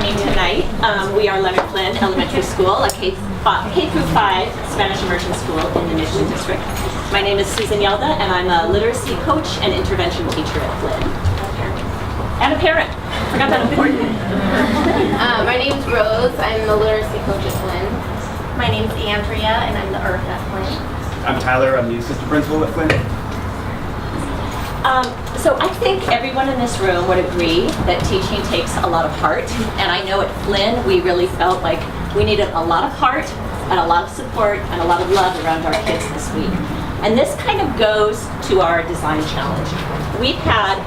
coming tonight. We are Leonard Flynn Elementary School, a K through 5 Spanish immersion school in the Mission District. My name is Susan Yelda, and I'm a literacy coach and intervention teacher at Flynn. And a parent. Forgot that important. My name's Rose. I'm the literacy coach at Flynn. My name's Andrea, and I'm the IRF at Flynn. I'm Tyler. I'm the assistant principal at Flynn. So I think everyone in this room would agree that teaching takes a lot of heart, and I know at Flynn we really felt like we needed a lot of heart and a lot of support and a lot of love around our kids this week. And this kind of goes to our design challenge. We've had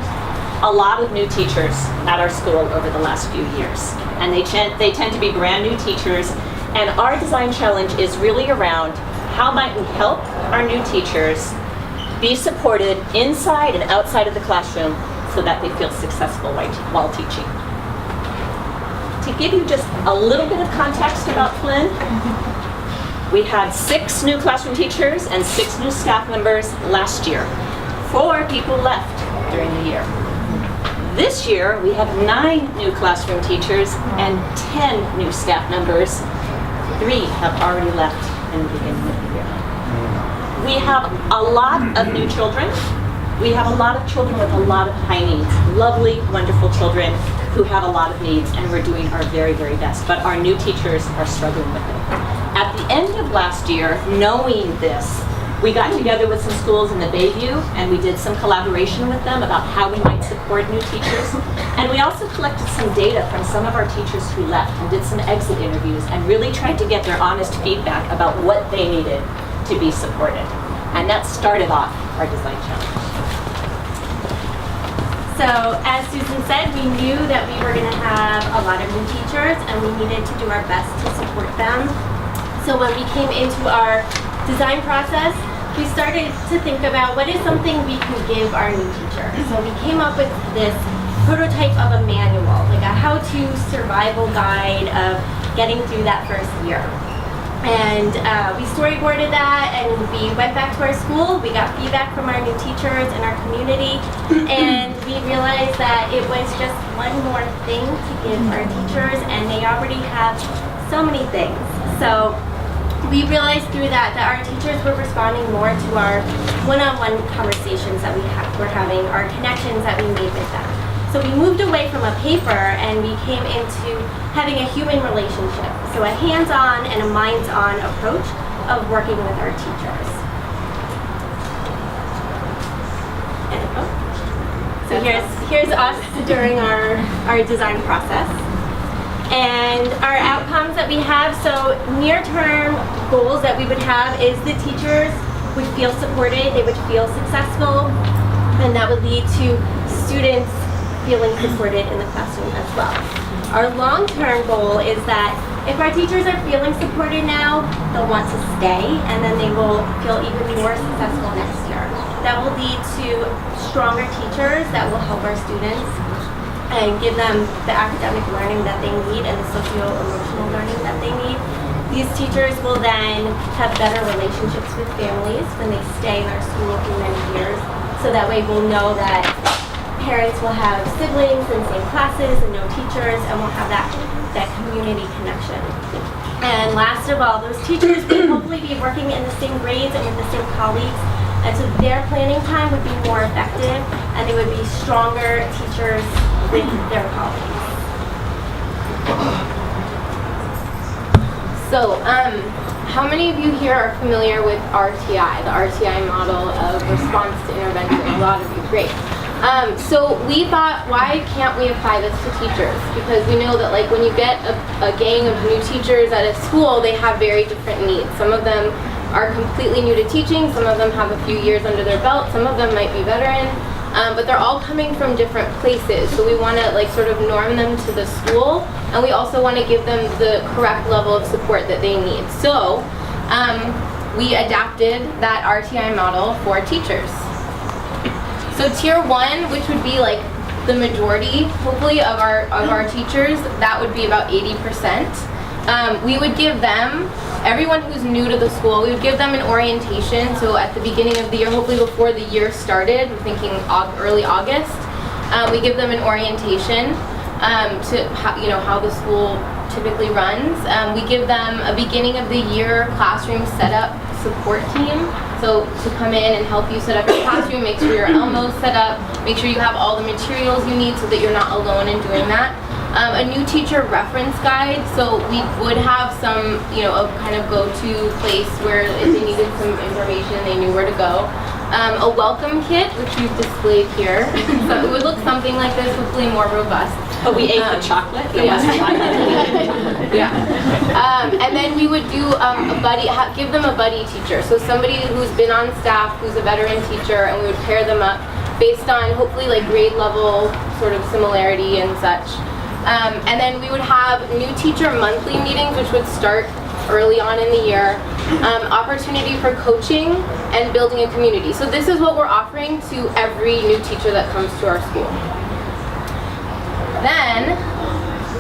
a lot of new teachers at our school over the last few years, and they tend to be brand new teachers, and our design challenge is really around how might we help our new teachers be supported inside and outside of the classroom so that they feel successful while teaching. To give you just a little bit of context about Flynn, we had 6 new classroom teachers and 6 new staff members last year. 4 people left during the year. This year, we have 9 new classroom teachers and 10 new staff members. 3 have already left in the beginning of the year. We have a lot of new children. We have a lot of children with a lot of high needs. Lovely, wonderful children who have a lot of needs, and we're doing our very, very best. But our new teachers are struggling with it. At the end of last year, knowing this, we got together with some schools in the Bayview, and we did some collaboration with them about how we might support new teachers. And we also collected some data from some of our teachers who left and did some exit interviews and really tried to get their honest feedback about what they needed to be supported. And that started off our design challenge. So, as Susan said, we knew that we were going to have a lot of new teachers, and we needed to do our best to support them. So when we came into our design process, we started to think about what is something we can give our new teacher. So we came up with this prototype of a manual, like a how-to survival guide of getting through that first year. And we storyboarded that, and we went back to our school. We got feedback from our new teachers and our community, and we realized that it was just one more thing to give our teachers, and they already have so many things. So we realized through that our teachers were responding more to our one-on-one conversations that we're having, our connections that we made with them. So we moved away from a paper and we came into having a human relationship. So a hands-on and a minds-on approach of working with our teachers. So here's us during our design process. And our outcomes that we have, so near-term goals that we would have is the teachers would feel supported, they would feel successful, and that would lead to students feeling supported in the classroom as well. Our long-term goal is that if our teachers are feeling supported now, they'll want to stay, and then they will feel even more successful next year. That will lead to stronger teachers that will help our students and give them the academic learning that they need and the socio-emotional learning that they need. These teachers will then have better relationships with families when they stay in our school for many years, so that way we'll know that parents will have siblings in the same classes and no teachers, and we'll have that community connection. And last of all, those teachers will hopefully be working in the same grades and with the same colleagues, and so their planning time would be more effective, and they would be stronger teachers with their colleagues. So, how many of you here are familiar with RTI, the RTI model of response to intervention? A lot of you, great. So we thought, why can't we apply this to teachers? Because we know that like when you get a gang of new teachers at a school, they have very different needs. Some of them are completely new to teaching, some of them have a few years under their belt, some of them might be veteran, but they're all coming from different places. So we want to like sort of norm them to the school, and we also want to give them the correct level of support that they need. So we adapted that RTI model for teachers. So tier 1, which would be like the majority, hopefully, of our teachers, that would be about 80%. We would give them, everyone who's new to the school, we would give them an orientation. So at the beginning of the year, hopefully before the year started, we're thinking early August, we give them an orientation. how the school typically runs. We give them a beginning of the year classroom setup support team. So to come in and help you set up your classroom, make sure your Elmo's set up, make sure you have all the materials you need so that you're not alone in doing that. A new teacher reference guide, so we would have some, a kind of go-to place where if they needed some information, they knew where to go. A welcome kit, which we've displayed here. So it would look something like this, hopefully more robust. But we ate the chocolate. There was chocolate. Yeah. And then we would do a buddy, give them a buddy teacher. So somebody who's been on staff, who's a veteran teacher, and we would pair them up based on hopefully like grade level sort of similarity and such. And then we would have new teacher monthly meetings, which would start early on in the year. Opportunity for coaching and building a community. So this is what we're offering to every new teacher that comes to our school. Then,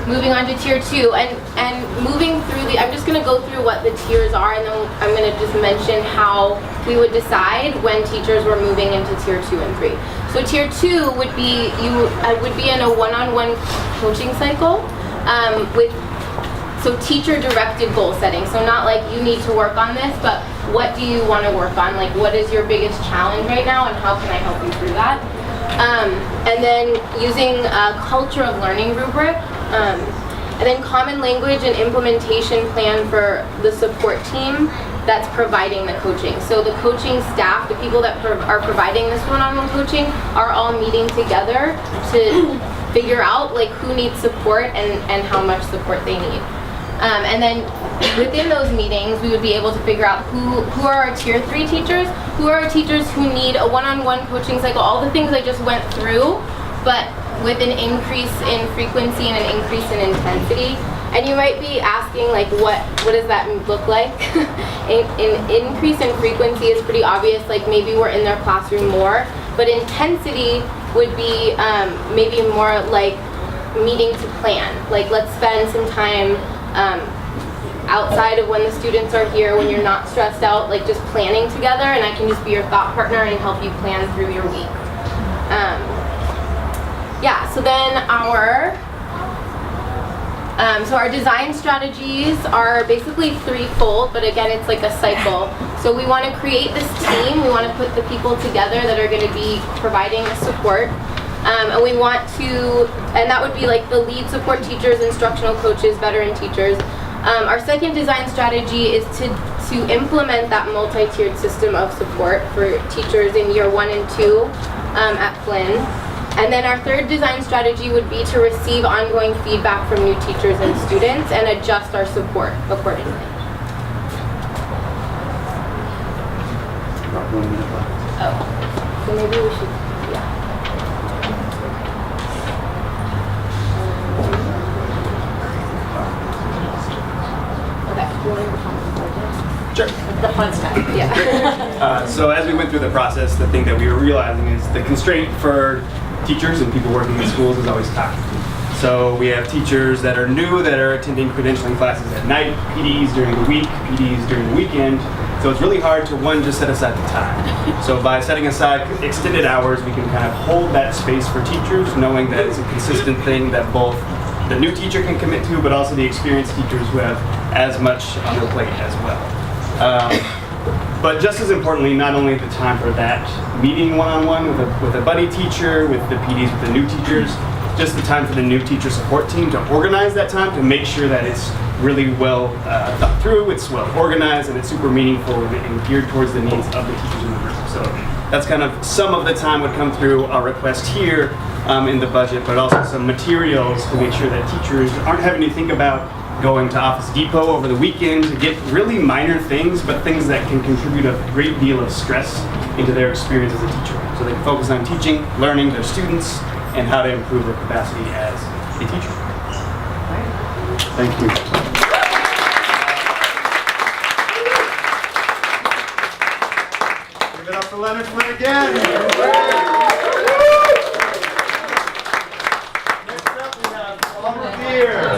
moving on to tier 2, and moving through I'm just going to go through what the tiers are, and then I'm going to just mention how we would decide when teachers were moving into tier 2 and 3. So tier 2 would be, you would be in a one-on-one coaching cycle so teacher-directed goal setting. So not like you need to work on this, but what do you want to work on? Like what is your biggest challenge right now, and how can I help you through that? And then using a culture of learning rubric, and then common language and implementation plan for the support team that's providing the coaching. So the coaching staff, the people that are providing this one-on-one coaching, are all meeting together to figure out like who needs support and how much support they need. And then within those meetings, we would be able to figure out who are our tier 3 teachers, who are our teachers who need a one-on-one coaching cycle, all the things I just went through, but with an increase in frequency and an increase in intensity. And you might be asking, like, what does that look like? An increase in frequency is pretty obvious, like maybe we're in their classroom more, but intensity would be maybe more like meeting to plan. Like, let's spend some time outside of when the students are here, when you're not stressed out, like just planning together, and I can just be your thought partner and help you plan through your week. So then our design strategies are basically threefold, but again, it's like a cycle. So we want to create this team. We want to put the people together that are going to be providing the support. And we want to, and that would be like the lead support teachers, instructional coaches, veteran teachers. Our second design strategy is to implement that multi-tiered system of support for teachers in year 1 and 2 at Flynn. And then our third design strategy would be to receive ongoing feedback from new teachers and students and adjust our support accordingly. About 1 minute left. Oh, so maybe we should, Sure. The fun stuff. yeah. So as we went through the process, the thing that we were realizing is the constraint for teachers and people working in schools is always time. So we have teachers that are new that are attending credentialing classes at night, PDs during the week, PDs during the weekend. So it's really hard to, one, just set aside the time. So by setting aside extended hours, we can kind of hold that space for teachers, knowing that it's a consistent thing that both the new teacher can commit to, but also the experienced teachers who have as much on their plate as well. But just as importantly, not only the time for that meeting one-on-one with a buddy teacher, with the PDs, with the new teachers, just the time for the new teacher support team to organize that time to make sure that it's really well thought through, it's well organized, and it's super meaningful and geared towards the needs of the teachers in the room. So that's kind of some of the time would come through our request here in the budget, but also some materials to make sure that teachers aren't having to think about going to Office Depot over the weekend to get really minor things, but things that can contribute a great deal of stress into their experience as a teacher. So they can focus on teaching, learning their students, and how to improve their capacity as a teacher. Thank you. Give it up for Leonard Flynn again. Next up we have Oliver here.